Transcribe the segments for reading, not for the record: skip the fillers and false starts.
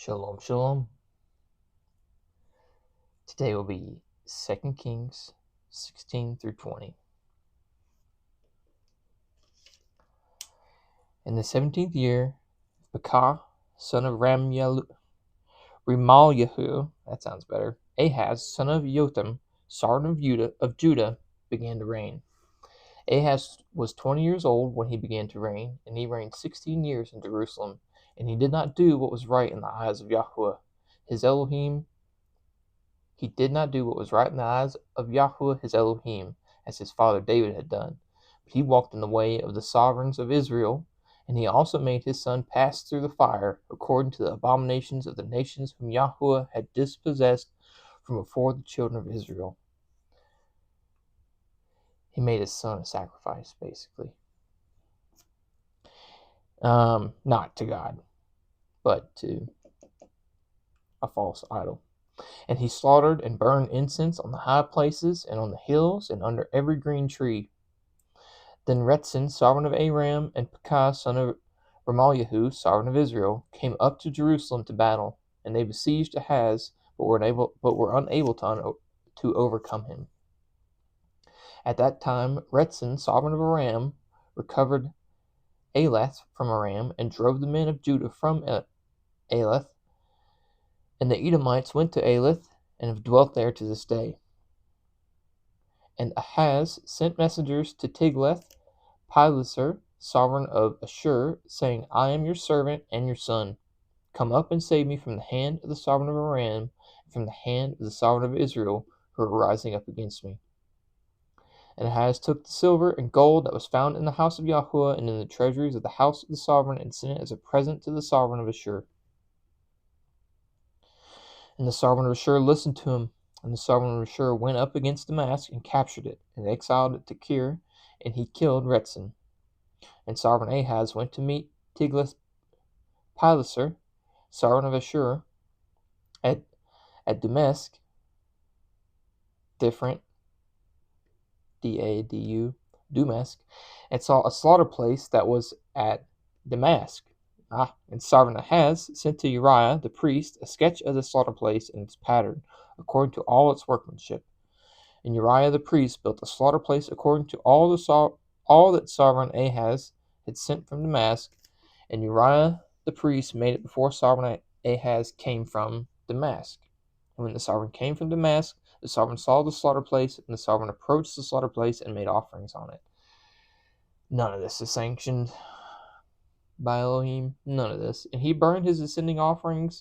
Shalom, shalom. Today will be 2 Kings 16 through 20. In the 17th year, Pekah, son of Remalyahu, that sounds better, Ahaz, son of Jotham, sergeant of Judah, began to reign. Ahaz was 20 years old when he began to reign, and he reigned 16 years in Jerusalem, and he did not do what was right in the eyes of Yahweh, his Elohim. He did not do what was right in the eyes of Yahweh his Elohim, as his father David had done. But he walked in the way of the sovereigns of Israel, and he also made his son pass through the fire, according to the abominations of the nations whom Yahweh had dispossessed from before the children of Israel. He made his son a sacrifice, basically. Not to God, but to a false idol. And he slaughtered and burned incense on the high places and on the hills and under every green tree. Then Retzin, sovereign of Aram, and Pekah, son of Remalyahu, sovereign of Israel, came up to Jerusalem to battle, and they besieged Ahaz, but were unable to overcome him. At that time, Retzin, sovereign of Aram, recovered Elath from Aram, and drove the men of Judah from Elath. And the Edomites went to Elath, and have dwelt there to this day. And Ahaz sent messengers to Tiglath-Pileser, sovereign of Ashur, saying, I am your servant and your son. Come up and save me from the hand of the sovereign of Aram, and from the hand of the sovereign of Israel, who are rising up against me. And Ahaz took the silver and gold that was found in the house of Yahweh and in the treasuries of the house of the sovereign, and sent it as a present to the sovereign of Ashur. And the sovereign of Ashur listened to him. And the sovereign of Ashur went up against Damascus and captured it, and exiled it to Kir, and he killed Retzin. And sovereign Ahaz went to meet Tiglath-Pileser, sovereign of Ashur, at Damascus, different, D-A-D-U, Damascus, and saw a slaughter place that was at Damascus. And sovereign Ahaz sent to Uriah the priest a sketch of the slaughter place and its pattern, according to all its workmanship. And Uriah the priest built a slaughter place according to all that sovereign Ahaz had sent from Damascus. And Uriah the priest made it before sovereign Ahaz came from Damascus. And when the sovereign came from Damascus, the sovereign saw the slaughter place, and the sovereign approached the slaughter place and made offerings on it. None of this is sanctioned by Elohim, none of this. And he burned his ascending offering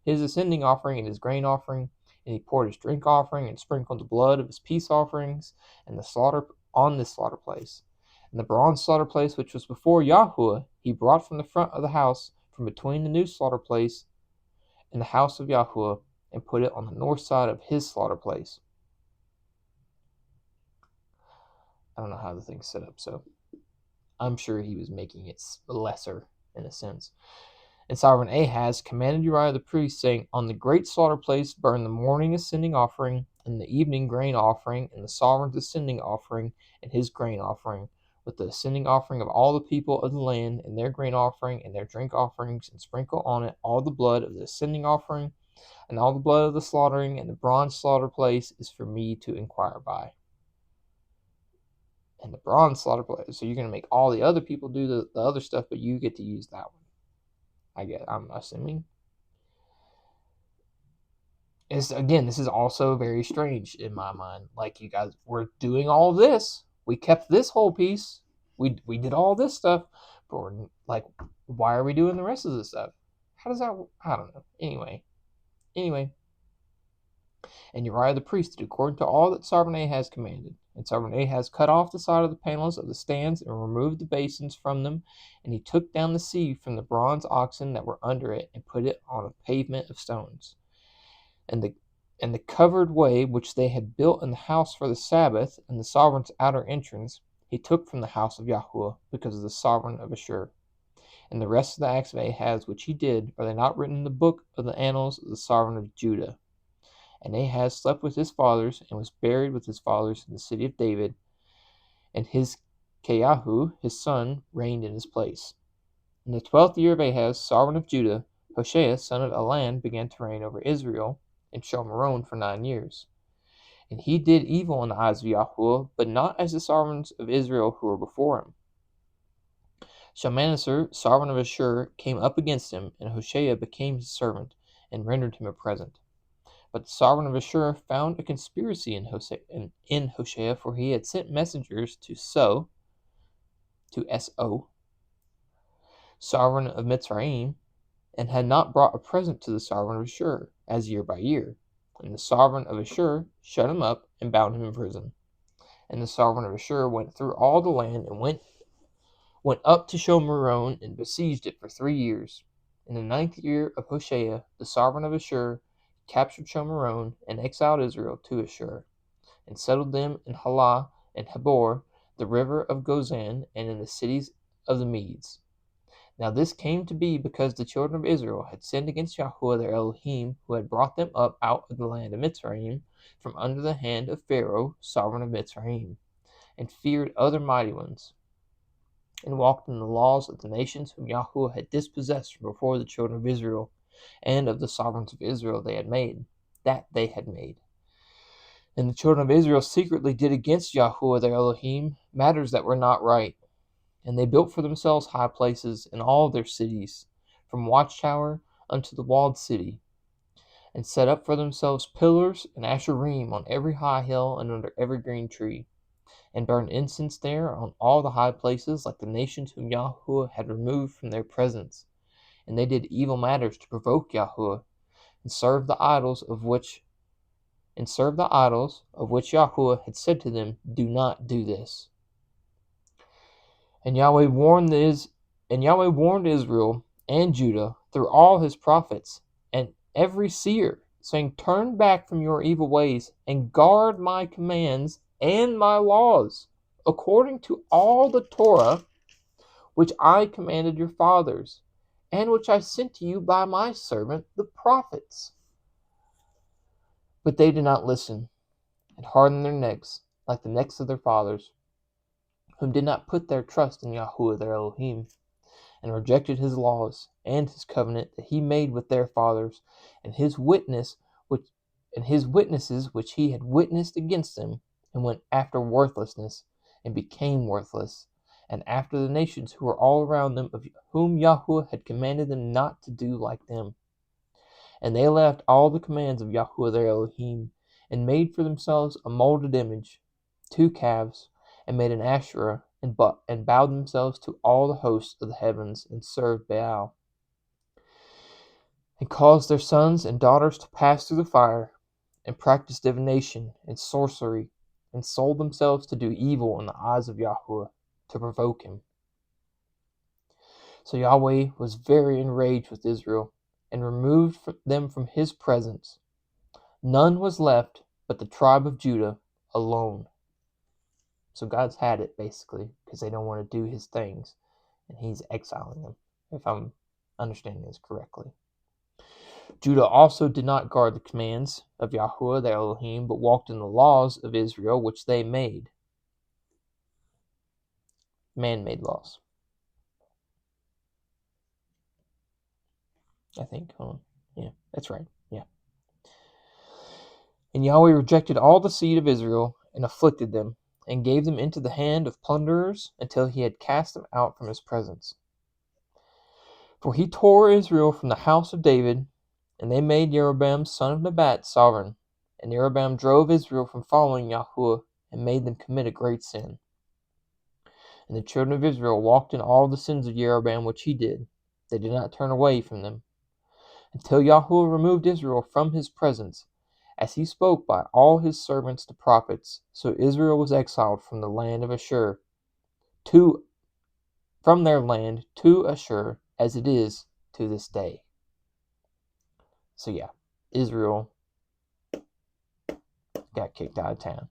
and his grain offering, and he poured his drink offering and sprinkled the blood of his peace offerings and the slaughter on this slaughter place. And the bronze slaughter place which was before Yahweh he brought from the front of the house, from between the new slaughter place and the house of Yahweh, and put it on the north side of his slaughter place. I don't know how the thing's set up, so I'm sure he was making it lesser in a sense. And sovereign Ahaz commanded Uriah the priest, saying, on the great slaughter place burn the morning ascending offering, and the evening grain offering, and the sovereign's ascending offering, and his grain offering, with the ascending offering of all the people of the land, and their grain offering, and their drink offerings, and sprinkle on it all the blood of the ascending offering, and all the blood of the slaughtering, and the bronze slaughter place is for me to inquire by. And the bronze slaughter place, so you're going to make all the other people do the other stuff, but you get to use that one. I'm assuming. This is also very strange in my mind. Like, you guys were doing all this. We kept this whole piece. We did all this stuff. But we're like, why are we doing the rest of this stuff? How does that, I don't know. Anyway. And Uriah the priest did according to all that sovereign Ahaz commanded. And sovereign Ahaz cut off the side of the panels of the stands and removed the basins from them. And he took down the sieve from the bronze oxen that were under it and put it on a pavement of stones. And the covered way which they had built in the house for the Sabbath, and the sovereign's outer entrance, he took from the house of Yahweh, because of the sovereign of Ashur. And the rest of the acts of Ahaz which he did, are they not written in the book of the annals of the sovereign of Judah? And Ahaz slept with his fathers, and was buried with his fathers in the city of David. And his Keahu, his son, reigned in his place. In the 12th year of Ahaz, sovereign of Judah, Hoshea, son of Elan, began to reign over Israel in Shomeron for 9 years. And he did evil in the eyes of Yahuwah, but not as the sovereigns of Israel who were before him. Shalmaneser, sovereign of Ashur, came up against him, and Hoshea became his servant, and rendered him a present. But the sovereign of Ashur found a conspiracy in Hoshea, for he had sent messengers to So, sovereign of Mitzrayim, and had not brought a present to the sovereign of Ashur, as year by year. And the sovereign of Ashur shut him up and bound him in prison. And the sovereign of Ashur went through all the land and went up to Shomeron and besieged it for 3 years. In the 9th year of Hoshea, the sovereign of Ashur captured Shomeron and exiled Israel to Ashur, and settled them in Halah and Habor, the river of Gozan, and in the cities of the Medes. Now this came to be because the children of Israel had sinned against Yahuwah their Elohim, who had brought them up out of the land of Mitzrayim, from under the hand of Pharaoh, sovereign of Mitzrayim, and feared other mighty ones, and walked in the laws of the nations whom Yahuwah had dispossessed from before the children of Israel, and of the sovereigns of Israel they had made. And the children of Israel secretly did against Yahuwah their Elohim matters that were not right. And they built for themselves high places in all their cities, from watchtower unto the walled city, and set up for themselves pillars and asherim on every high hill and under every green tree, and burned incense there on all the high places, like the nations whom Yahuwah had removed from their presence. And they did evil matters to provoke Yahuwah, and served the idols of which Yahuwah had said to them, "Do not do this." And Yahweh warned Israel and Judah through all his prophets and every seer, saying, "Turn back from your evil ways, and guard my commands and my laws, according to all the Torah which I commanded your fathers, and which I sent to you by my servant the prophets." But they did not listen, and hardened their necks, like the necks of their fathers, whom did not put their trust in Yahuwah their Elohim, and rejected his laws and his covenant that he made with their fathers, and his witnesses which he had witnessed against them, and went after worthlessness, and became worthless, and after the nations who were all around them, of whom Yahuwah had commanded them not to do like them. And they left all the commands of Yahuwah their Elohim, and made for themselves a molded image, 2 calves, and made an Asherah, and bowed themselves to all the hosts of the heavens, and served Baal, and caused their sons and daughters to pass through the fire, and practiced divination and sorcery, and sold themselves to do evil in the eyes of Yahuwah, to provoke him. So Yahweh was very enraged with Israel, and removed them from his presence. None was left but the tribe of Judah alone. So God's had it, basically, because they don't want to do his things, and he's exiling them, if I'm understanding this correctly. Judah also did not guard the commands of Yahuwah their Elohim, but walked in the laws of Israel, which they made. Man-made laws. I think. Hold on. Yeah, that's right. Yeah. And Yahweh rejected all the seed of Israel, and afflicted them, and gave them into the hand of plunderers, until he had cast them out from his presence. For he tore Israel from the house of David, and they made Jeroboam son of Nebat sovereign. And Jeroboam drove Israel from following Yahuwah, and made them commit a great sin. And the children of Israel walked in all the sins of Jeroboam which he did. They did not turn away from them, until Yahuwah removed Israel from his presence, as he spoke by all his servants the prophets. So Israel was exiled from the land of Ashur, from their land to Ashur, as it is to this day. So yeah, Israel got kicked out of town.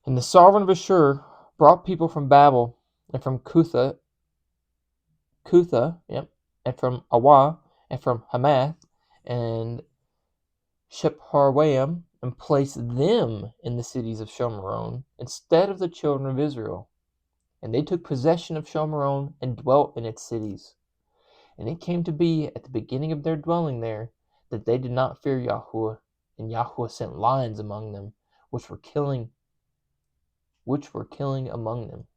And the sovereign of Ashur brought people from Babel, and from Cutha, and from Awa, and from Hamath, and Shepharwaim, and placed them in the cities of Shomeron, instead of the children of Israel. And they took possession of Shomeron, and dwelt in its cities. And it came to be at the beginning of their dwelling there that they did not fear Yahweh, and Yahweh sent lions among them, which were killing among them.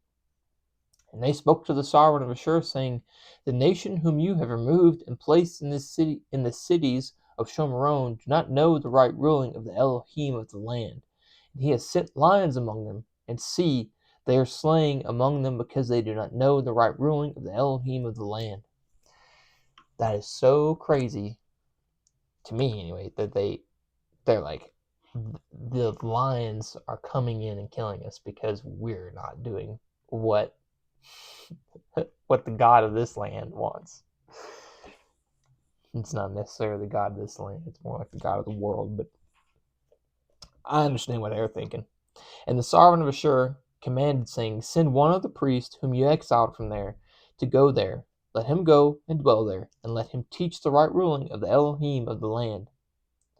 And they spoke to the sovereign of Ashur, saying, the nation whom you have removed and placed in the cities of Shomeron do not know the right ruling of the Elohim of the land. And he has sent lions among them, and see, they are slaying among them because they do not know the right ruling of the Elohim of the land. That is so crazy, to me anyway, that they're like, the lions are coming in and killing us because we're not doing what the God of this land wants. It's not necessarily the God of this land, it's more like the God of the world, but I understand what they're thinking. And the sovereign of Ashur commanded, saying, send one of the priests whom you exiled from there to go there. Let him go and dwell there, and let him teach the right ruling of the Elohim of the land.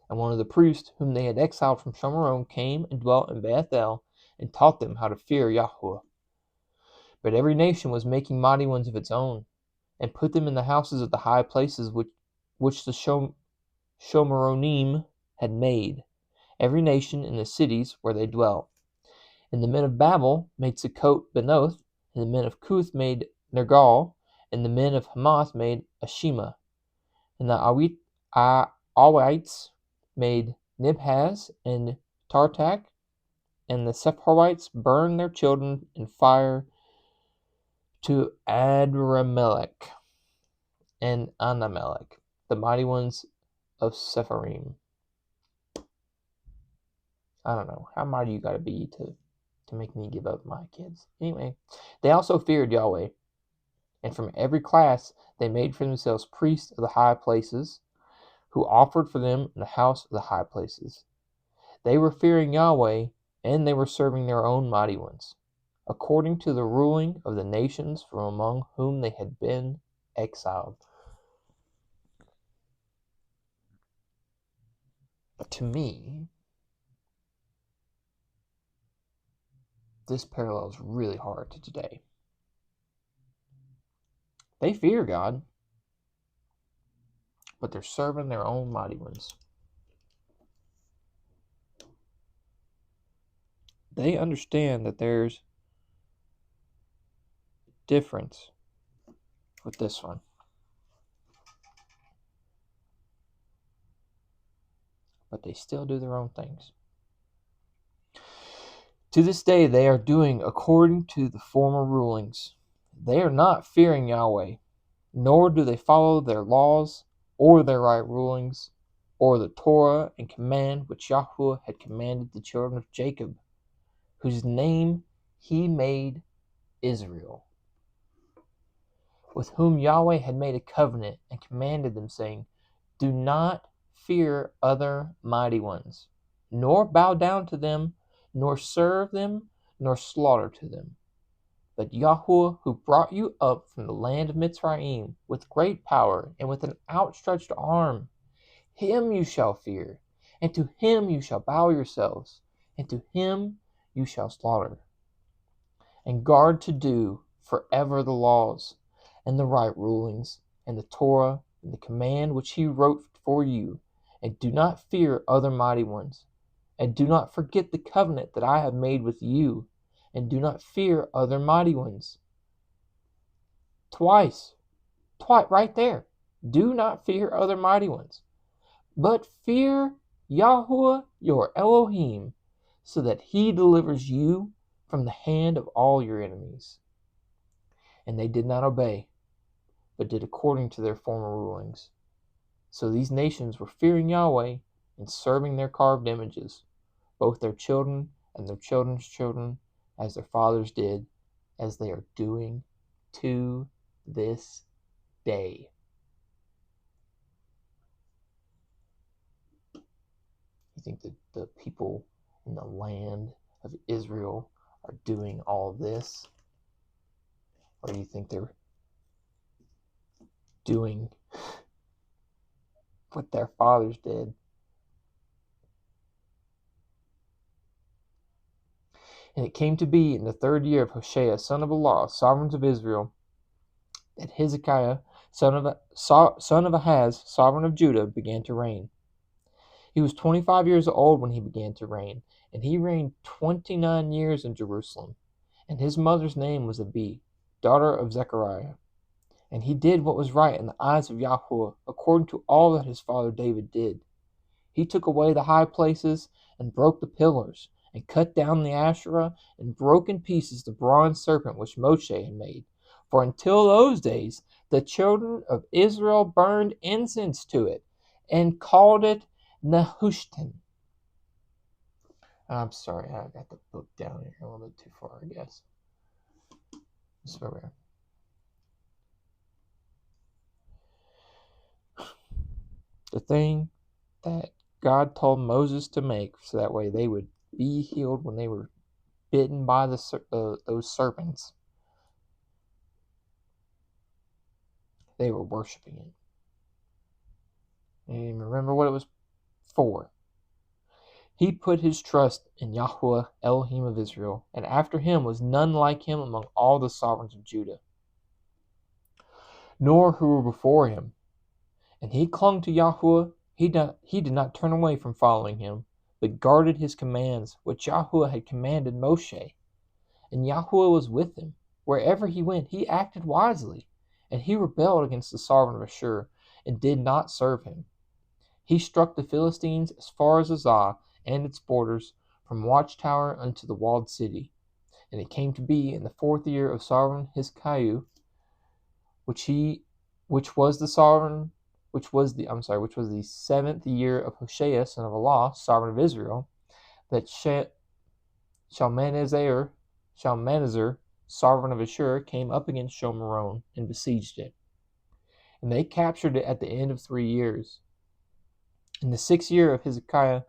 And one of the priests whom they had exiled from Shomeron came and dwelt in Bethel, and taught them how to fear Yahweh. But every nation was making mighty ones of its own, and put them in the houses of the high places which the Shomeronim had made, every nation in the cities where they dwelt. And the men of Babel made Sukkot Benoth, and the men of Cuth made Nergal, and the men of Hamath made Ashima. And the Awites made Nibhaz and Tartak, and the Sepharwites burned their children in fire to Adramelech and Anamelech, the mighty ones of Sepharim. I don't know, how mighty you gotta be to make me give up my kids. Anyway, they also feared Yahweh, and from every class they made for themselves priests of the high places, who offered for them in the house of the high places. They were fearing Yahweh, and they were serving their own mighty ones, according to the ruling of the nations from among whom they had been exiled. To me, this parallels really hard to today. They fear God, but they're serving their own mighty ones. They understand that there's difference with this one. But they still do their own things. To this day, they are doing according to the former rulings. They are not fearing Yahweh, nor do they follow their laws or their right rulings, or the Torah and command which Yahweh had commanded the children of Jacob, whose name he made Israel, with whom Yahweh had made a covenant and commanded them, saying, do not fear other mighty ones, nor bow down to them, nor serve them, nor slaughter to them. But Yahweh, who brought you up from the land of Mitzrayim with great power and with an outstretched arm, him you shall fear, and to him you shall bow yourselves, and to him you shall slaughter. And guard to do forever the laws, and the right rulings, and the Torah, and the command which he wrote for you, and do not fear other mighty ones, and do not forget the covenant that I have made with you, and do not fear other mighty ones. Twice, right there. Do not fear other mighty ones, but fear Yahweh your Elohim, so that he delivers you from the hand of all your enemies. And they did not obey, but did according to their former rulings. So these nations were fearing Yahweh and serving their carved images, both their children and their children's children, as their fathers did, as they are doing to this day. You think that the people in the land of Israel are doing all this? Or do you think they're doing what their fathers did? And it came to be in the 3rd year of Hoshea, son of Elah, sovereign of Israel, that Hezekiah son of Ahaz, sovereign of Judah, began to reign. He was 25 years old when he began to reign, and he reigned 29 years in Jerusalem. And his mother's name was Abi, daughter of Zechariah. And he did what was right in the eyes of Yahweh, according to all that his father David did. He took away the high places and broke the pillars, and cut down the Asherah, and broke in pieces the bronze serpent which Moshe had made. For until those days the children of Israel burned incense to it, and called it Nehushtan. I'm sorry, I got the book down here a little bit too far, I guess. This is where we are. The thing that God told Moses to make, so that way they would be healed when they were bitten by those serpents. They were worshiping it. And remember what it was for. He put his trust in Yahweh, Elohim of Israel, and after him was none like him among all the sovereigns of Judah, nor who were before him. And he clung to Yahweh. He did not turn away from following him, but guarded his commands, which Yahweh had commanded Moshe. And Yahweh was with him. Wherever he went, he acted wisely. And he rebelled against the sovereign of Ashur, and did not serve him. He struck the Philistines as far as Azah and its borders, from watchtower unto the walled city. And it came to be in the 4th year of sovereign Hezekiah, which was the 7th year of Hoshea son of Elah, sovereign of Israel, that Shalmaneser, sovereign of Ashur, came up against Shomeron and besieged it. And they captured it at the end of 3 years. In the 6th year of Hezekiah,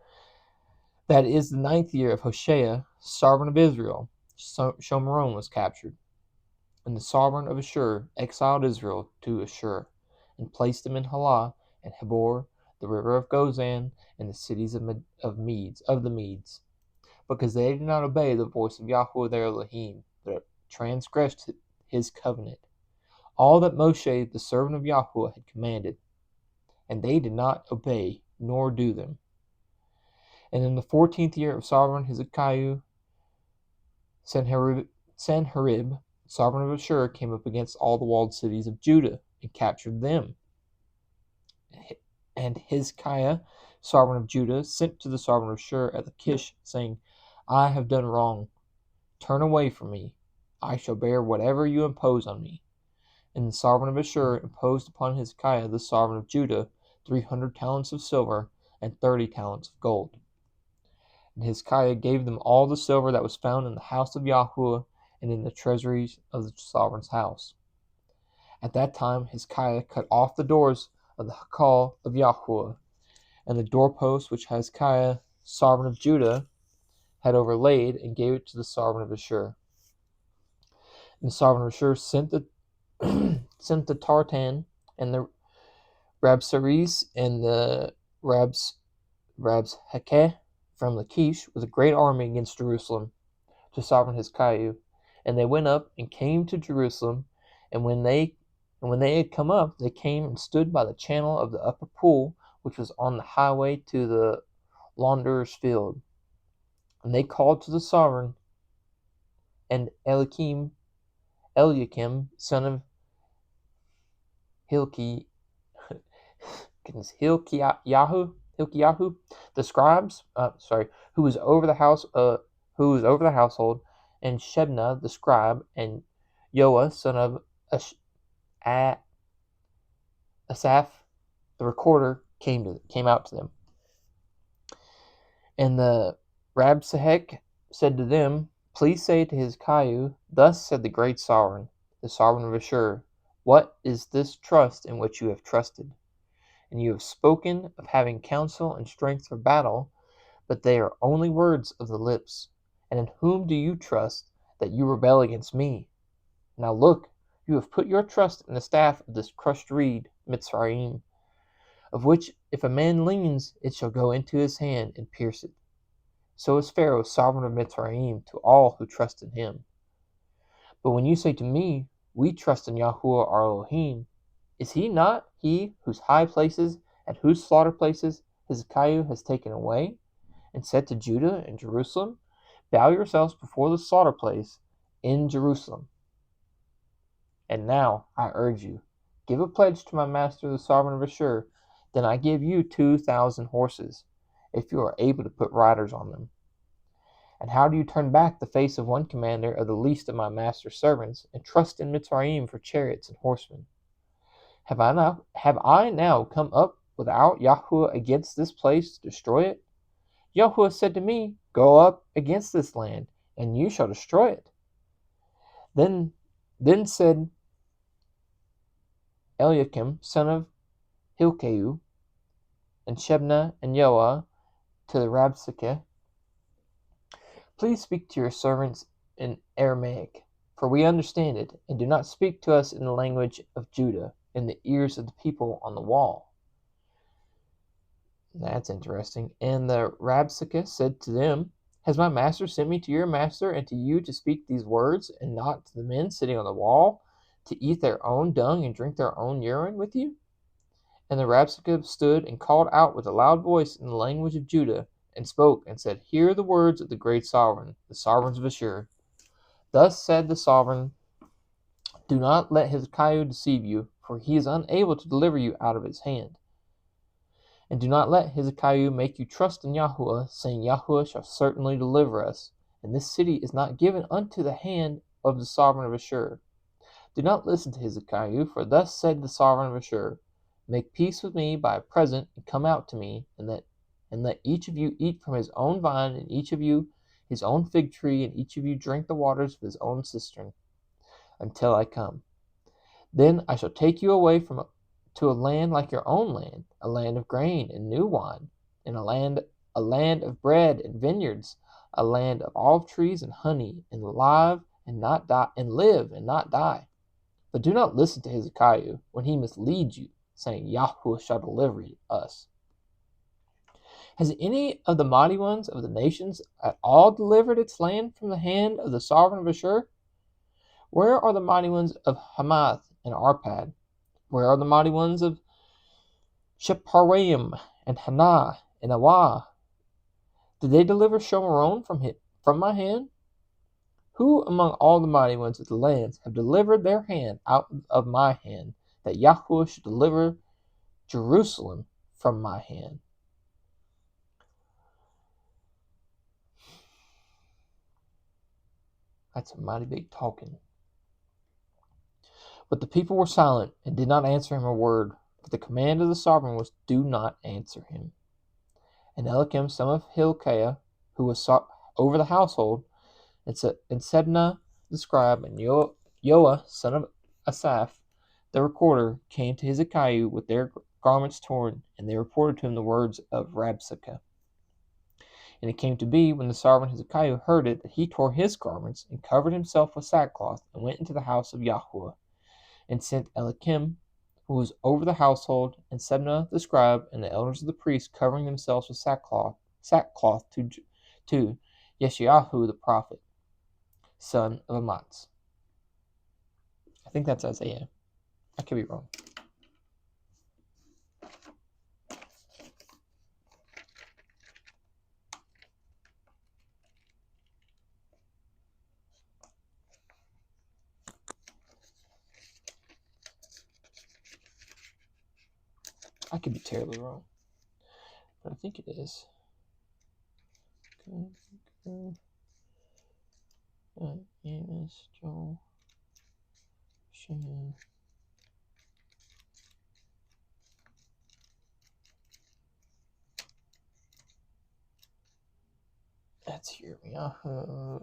that is the 9th year of Hoshea, sovereign of Israel, Shomeron was captured. And the sovereign of Ashur exiled Israel to Ashur, and placed them in Halah and Hebor, the river of Gozan, and the cities of the Medes, because they did not obey the voice of Yahweh their Elohim, but transgressed his covenant, all that Moshe the servant of Yahweh had commanded, and they did not obey nor do them. And in the 14th year of sovereign Hezekiah, Sennacherib, sovereign of Ashur, came up against all the walled cities of Judah, and captured them. And Hezekiah, sovereign of Judah, sent to the sovereign of Ashur at Lachish, saying, I have done wrong. Turn away from me. I shall bear whatever you impose on me. And the sovereign of Ashur imposed upon Hezekiah, the sovereign of Judah, 300 talents of silver and 30 talents of gold. And Hezekiah gave them all the silver that was found in the house of Yahweh and in the treasuries of the sovereign's house. At that time Hezekiah cut off the doors of the Hakal of Yahweh, and the doorpost which Hezekiah, sovereign of Judah, had overlaid, and gave it to the sovereign of Ashur. And the sovereign of Ashur sent the Tartan and the Rabsaris and the Rabshakeh from Lachish with a great army against Jerusalem to sovereign Hezekiah. And they went up and came to Jerusalem, and when they had come up, they came and stood by the channel of the upper pool, which was on the highway to the launderer's field. And they called to the sovereign, and Eliakim, son of Hilkiyahu, the scribes, who was over the household, and Shebna the scribe, and Joah son of Asaph the recorder came out to them. And the Rabshakeh said to them, Please say to Hezekiah, Thus said the great sovereign, the sovereign of Ashur, What is this trust in which you have trusted? And you have spoken of having counsel and strength for battle, but they are only words of the lips. And in whom do you trust, that you rebel against me? Now look, you have put your trust in the staff of this crushed reed, Mitzrayim, of which if a man leans, it shall go into his hand and pierce it. So is Pharaoh, sovereign of Mitzrayim, to all who trust in him. But when you say to me, We trust in Yahweh our Elohim, Is he not he whose high places and whose slaughter places Hezekiah has taken away, and said to Judah and Jerusalem, Bow yourselves before the slaughter place in Jerusalem. And now I urge you, give a pledge to my master the sovereign of Ashur, then I give you 2,000 horses, if you are able to put riders on them. And how do you turn back the face of one commander of the least of my master's servants, and trust in Mitzrayim for chariots and horsemen? Have I now come up without Yahuwah against this place to destroy it? Yahuwah said to me, Go up against this land, and you shall destroy it. Then said Eliakim, son of Hilkiah, and Shebna and Joah to the Rabshakeh, Please speak to your servants in Aramaic, for we understand it, and do not speak to us in the language of Judah, in the ears of the people on the wall. That's interesting. And the Rabshakeh said to them, Has my master sent me to your master and to you to speak these words, and not to the men sitting on the wall, to eat their own dung and drink their own urine with you? And the Rabshakeh stood and called out with a loud voice in the language of Judah, and spoke and said, Hear the words of the great sovereign, the sovereigns of Ashur. Thus said the sovereign, Do not let Hezekiah deceive you, for he is unable to deliver you out of his hand. And do not let Hezekiah make you trust in Yahuwah, saying, Yahuwah shall certainly deliver us, and this city is not given unto the hand of the sovereign of Ashur. Do not listen to Hezekiah, for thus said the sovereign of Ashur, Make peace with me by a present, and come out to me, and let each of you eat from his own vine, and each of you his own fig tree, and each of you drink the waters of his own cistern, until I come. Then I shall take you away to a land like your own land, a land of grain and new wine, and a land of bread and vineyards, a land of olive trees and honey, and live and not die. But do not listen to Hezekiah when he misleads you, saying, Yahuwah shall deliver us. Has any of the mighty ones of the nations at all delivered its land from the hand of the sovereign of Ashur? Where are the mighty ones of Hamath and Arpad? Where are the mighty ones of Shepharwaim and Hanah and Awah? Did they deliver Shomeron from my hand? Who among all the mighty ones of the lands have delivered their hand out of my hand, that Yahuwah should deliver Jerusalem from my hand? That's a mighty big talking. But the people were silent and did not answer him a word, for the command of the sovereign was, Do not answer him. And Eliakim, son of Hilkiah, who was over the household, and Sebna the scribe, and Joah, son of Asaph, the recorder, came to Hezekiah with their garments torn, and they reported to him the words of Rabshakeh. And it came to be, when the sovereign Hezekiah heard it, that he tore his garments, and covered himself with sackcloth, and went into the house of Yahuwah, and sent Eliakim, who was over the household, and Sebna the scribe, and the elders of the priests, covering themselves with sackcloth to Yeshayahu the prophet, son of Amatz. I think that's Isaiah. I could be wrong. I could be terribly wrong, but I think it is. That's here. I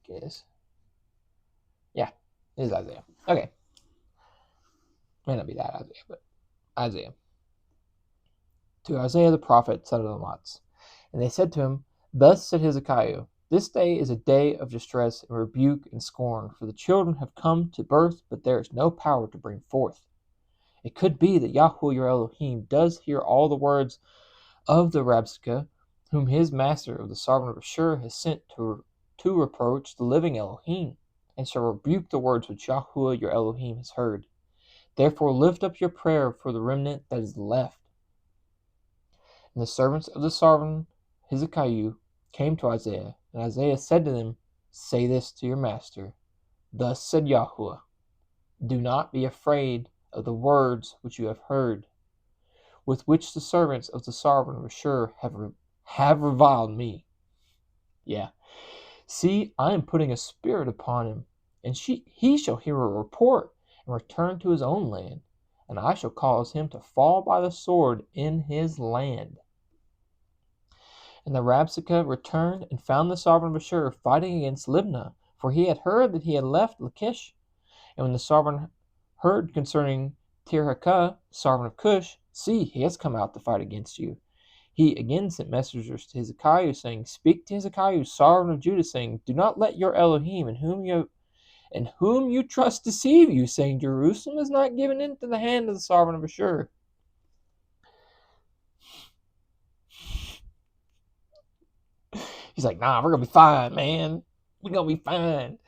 guess. Yeah, it is Isaiah. Okay. May not be that Isaiah, but Isaiah. To Isaiah the prophet, son of Amatz. And they said to him, Thus said Hezekiah, This day is a day of distress and rebuke and scorn, for the children have come to birth, but there is no power to bring forth. It could be that Yahuwah your Elohim does hear all the words of the Rabshakeh, whom his master of the sovereign of Ashur has sent to reproach the living Elohim, and shall rebuke the words which Yahuwah your Elohim has heard. Therefore lift up your prayer for the remnant that is left. And the servants of the sovereign Hezekiah came to Isaiah, and Isaiah said to them, Say this to your master. Thus said Yahuwah, Do not be afraid of the words which you have heard, with which the servants of the sovereign of Ashur have reviled me. Yeah. See, I am putting a spirit upon him, and he shall hear a report and return to his own land, and I shall cause him to fall by the sword in his land. And the Rabshakeh returned and found the sovereign of Ashur fighting against Libnah, for he had heard that he had left Lachish. And when the sovereign heard concerning Tirhakah, sovereign of Cush, see, he has come out to fight against you. He again sent messengers to Hezekiah, saying, Speak to Hezekiah, sovereign of Judah, saying, Do not let your Elohim, in whom you trust, deceive you, saying, Jerusalem is not given into the hand of the sovereign of Ashur. He's like, Nah, we're going to be fine, man. We're going to be fine.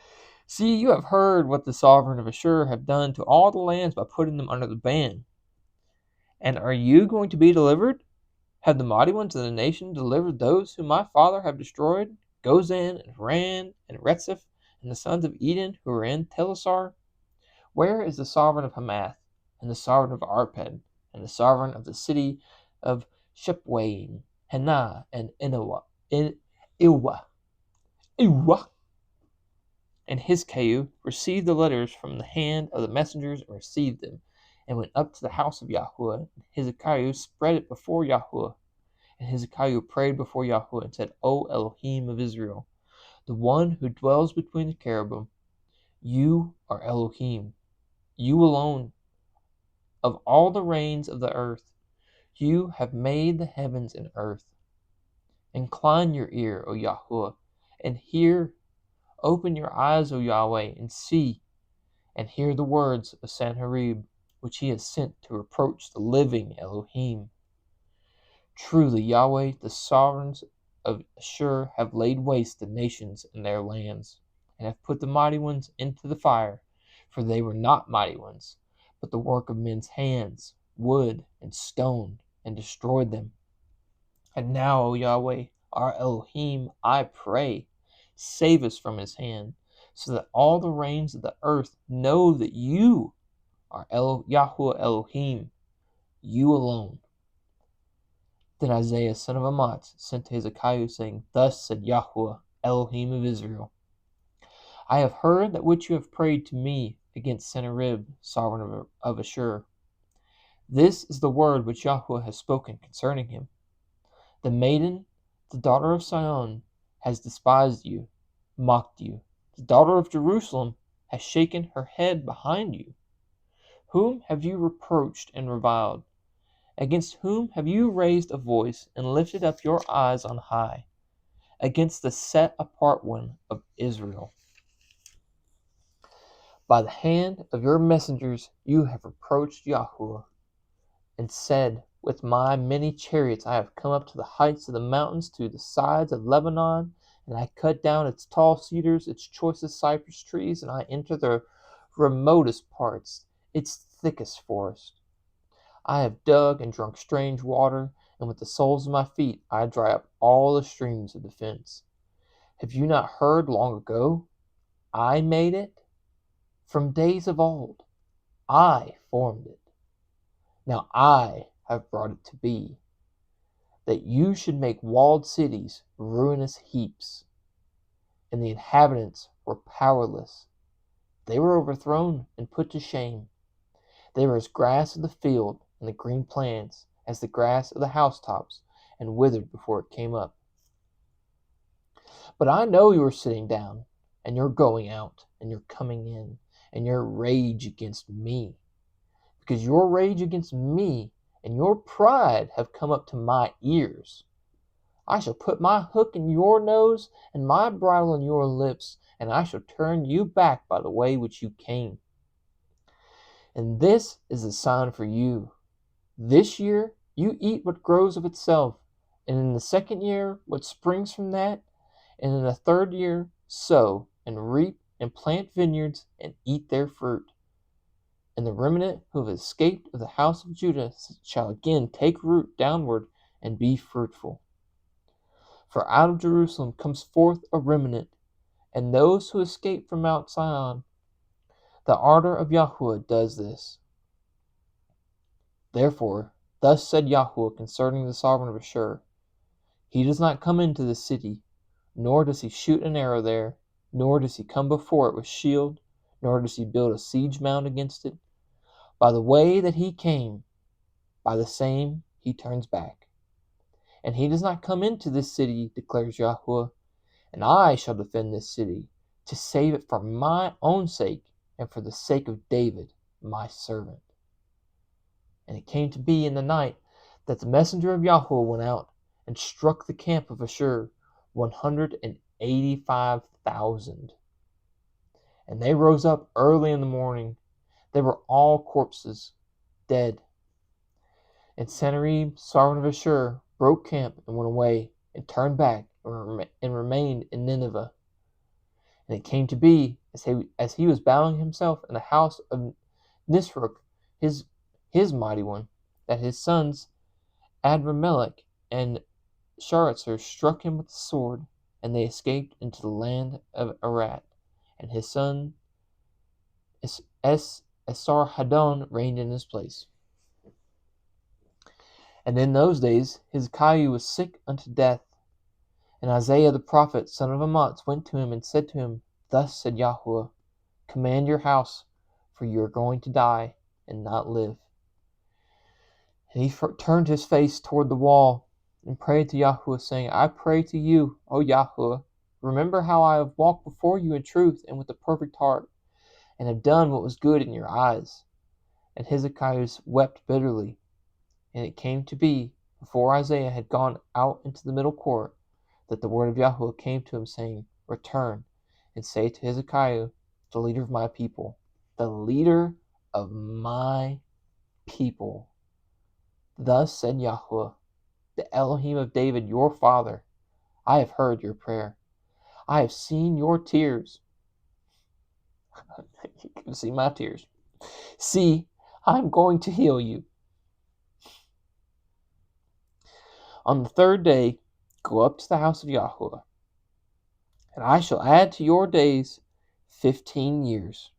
See, you have heard what the sovereign of Ashur have done to all the lands by putting them under the ban. And are you going to be delivered? Have the mighty ones of the nation delivered those whom my father have destroyed? Gozan and Haran and Retzeph and the sons of Eden who are in Telasar? Where is the sovereign of Hamath and the sovereign of Arpad and the sovereign of the city of Shepwaim, Hena and Iwa? And Hezekiah received the letters from the hand of the messengers and received them, and went up to the house of Yahuwah. And Hezekiah spread it before Yahuwah. And Hezekiah prayed before Yahuwah and said, O Elohim of Israel, the one who dwells between the cherubim, you are Elohim, you alone. Of all the reigns of the earth, you have made the heavens and earth. Incline your ear, O Yahuwah, and hear. Open your eyes, O Yahweh, and see, and hear the words of Sanherib, which he has sent to reproach the living Elohim. Truly, Yahweh, the sovereigns of Ashur have laid waste the nations and their lands, and have put the mighty ones into the fire, for they were not mighty ones, but the work of men's hands, wood and stone, and destroyed them. And now, O Yahweh, our Elohim, I pray, save us from his hand, so that all the reigns of the earth know that you are Yahuwah Elohim, you alone. Then Isaiah son of Amoz sent to Hezekiah, saying, Thus said Yahuwah, Elohim of Israel, I have heard that which you have prayed to me against Sennacherib, sovereign of Ashur. This is the word which Yahuwah has spoken concerning him. The maiden, the daughter of Sion, has despised you, mocked you. The daughter of Jerusalem has shaken her head behind you. Whom have you reproached and reviled? Against whom have you raised a voice and lifted up your eyes on high? Against the set apart one of Israel. By the hand of your messengers you have reproached Yahuwah, and said, With my many chariots I have come up to the heights of the mountains, to the sides of Lebanon, and I cut down its tall cedars, its choicest cypress trees, and I enter the remotest parts, its thickest forest. I have dug and drunk strange water, and with the soles of my feet I dry up all the streams of the fence. Have you not heard long ago? I made it. From days of old, I formed it. Now I have brought it to be, that you should make walled cities ruinous heaps. And the inhabitants were powerless. They were overthrown and put to shame. They were as grass of the field and the green plants, as the grass of the housetops, and withered before it came up. But I know you are sitting down, and you're going out, and you're coming in, and your rage against me. Because your rage against me and your pride have come up to my ears. I shall put my hook in your nose and my bridle in your lips, and I shall turn you back by the way which you came. And this is a sign for you. This year you eat what grows of itself, and in the second year what springs from that, and in the third year sow and reap and plant vineyards and eat their fruit. And the remnant who have escaped of the house of Judah shall again take root downward and be fruitful. For out of Jerusalem comes forth a remnant, and those who escape from Mount Zion. The ardor of Yahuwah does this. Therefore, thus said Yahuwah concerning the sovereign of Ashur, He does not come into this city, nor does he shoot an arrow there, nor does he come before it with shield, nor does he build a siege mound against it. By the way that he came, by the same he turns back. And he does not come into this city, declares Yahuwah, and I shall defend this city, to save it for my own sake, and for the sake of David, my servant. And it came to be in the night that the messenger of Yahuwah went out and struck the camp of Ashur, 185,000. And they rose up early in the morning. They were all corpses, dead. And Sennacherib, sovereign of Ashur, broke camp and went away, and turned back, and remained in Nineveh. And it came to be, as he was bowing himself in the house of Nisroch, his mighty one, that his sons Adrammelech and Sharezer struck him with the sword, and they escaped into the land of Arat. And his son Esarhaddon reigned in his place. And in those days Hezekiah was sick unto death. And Isaiah the prophet, son of Amoz, went to him and said to him, Thus said Yahuwah, Command your house, for you are going to die and not live. And he turned his face toward the wall and prayed to Yahuwah, saying, I pray to you, O Yahuwah, remember how I have walked before you in truth and with a perfect heart, and have done what was good in your eyes. And Hezekiah wept bitterly. And it came to be, before Isaiah had gone out into the middle court, that the word of Yahuwah came to him, saying, Return, and say to Hezekiah, the leader of my people, the leader of my people, Thus said Yahuwah, the Elohim of David, your father, I have heard your prayer. I have seen your tears. You can see my tears. See, I am going to heal you. On the third day, go up to the house of Yahuwah, and I shall add to your days 15 years,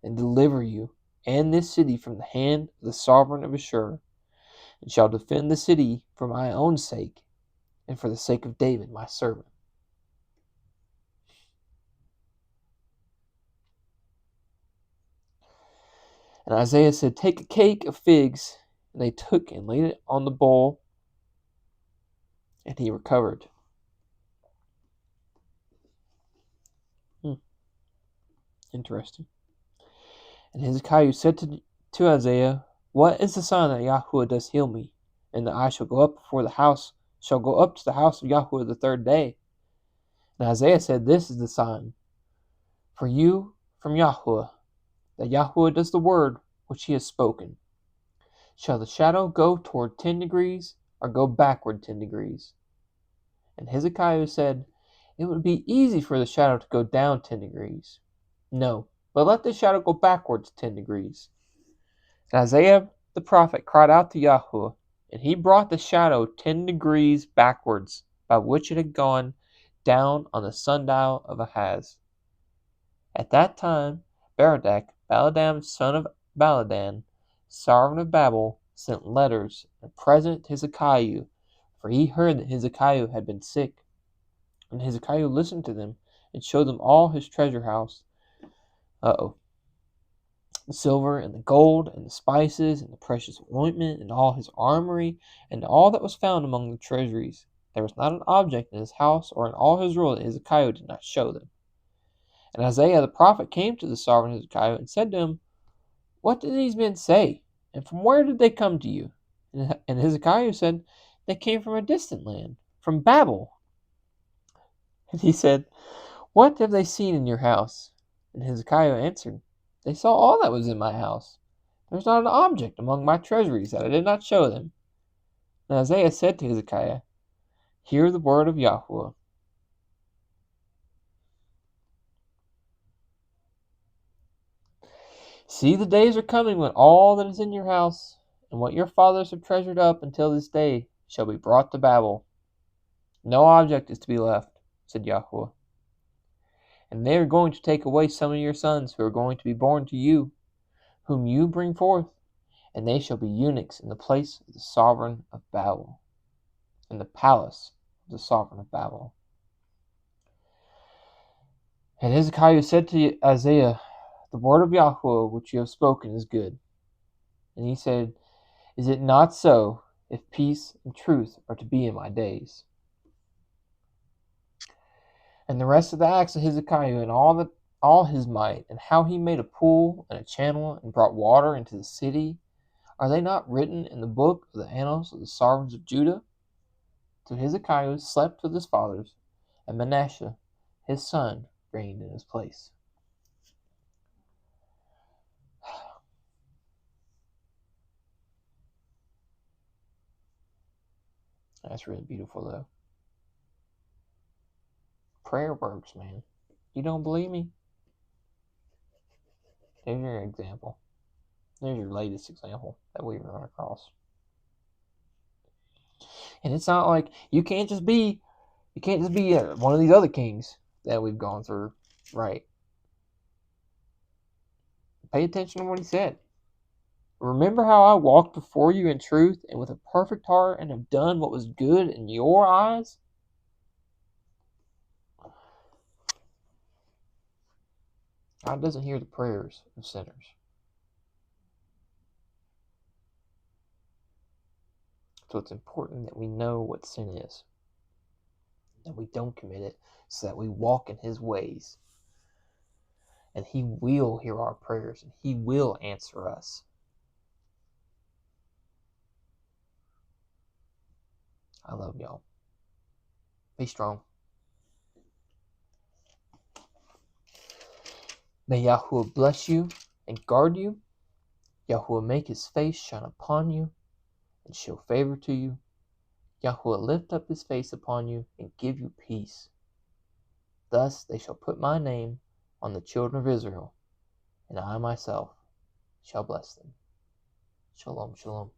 and deliver you and this city from the hand of the sovereign of Ashur, and shall defend the city for my own sake, and for the sake of David my servant. And Isaiah said, Take a cake of figs. And they took and laid it on the bowl, and he recovered. Interesting. And Hezekiah said to Isaiah, What is the sign that Yahuwah does heal me, and that I shall go up to the house of Yahuwah the third day? And Isaiah said, This is the sign for you from Yahuwah, that Yahuwah does the word which he has spoken. Shall the shadow go toward 10 degrees, or go backward 10 degrees? And Hezekiah said, It would be easy for the shadow to go down 10 degrees. No, but let the shadow go backwards 10 degrees. And Isaiah the prophet cried out to Yahuwah, and he brought the shadow 10 degrees backwards, by which it had gone down on the sundial of Ahaz. At that time, Berodach, Baladam's son of Baladan, sovereign of Babel, sent letters and present to Hezekiah, for he heard that Hezekiah had been sick. And Hezekiah listened to them and showed them all his treasure house. The silver and the gold and the spices and the precious ointment and all his armory and all that was found among the treasuries. There was not an object in his house or in all his rule that Hezekiah did not show them. And Isaiah the prophet came to the sovereign Hezekiah and said to him, What did these men say? And from where did they come to you? And Hezekiah said, They came from a distant land, from Babel. And he said, What have they seen in your house? And Hezekiah answered, They saw all that was in my house. There was not an object among my treasuries that I did not show them. And Isaiah said to Hezekiah, Hear the word of Yahuwah. See, the days are coming when all that is in your house, and what your fathers have treasured up until this day, shall be brought to Babel. No object is to be left, said Yahweh. And they are going to take away some of your sons who are going to be born to you, whom you bring forth, and they shall be eunuchs in the place of the sovereign of Babel, in the palace of the sovereign of Babel. And Hezekiah said to Isaiah, the word of Yahweh which you have spoken is good. And he said, is it not so, if peace and truth are to be in my days? And the rest of the acts of Hezekiah and all his might, and how he made a pool and a channel and brought water into the city, are they not written in the book of the annals of the sovereigns of Judah? So Hezekiah slept with his fathers, and Manasseh his son reigned in his place. That's really beautiful, though. Prayer works, man. You don't believe me? There's your example. There's your latest example that we've run across. And it's not like you can't just be one of these other kings that we've gone through, right? Pay attention to what he said. Remember how I walked before you in truth and with a perfect heart, and have done what was good in your eyes? God doesn't hear the prayers of sinners. So it's important that we know what sin is, that we don't commit it, so that we walk in his ways. And he will hear our prayers, and he will answer us. I love y'all. Be strong. May Yahweh bless you and guard you. Yahweh make his face shine upon you and show favor to you. Yahweh lift up his face upon you and give you peace. Thus they shall put my name on the children of Israel, and I myself shall bless them. Shalom, shalom.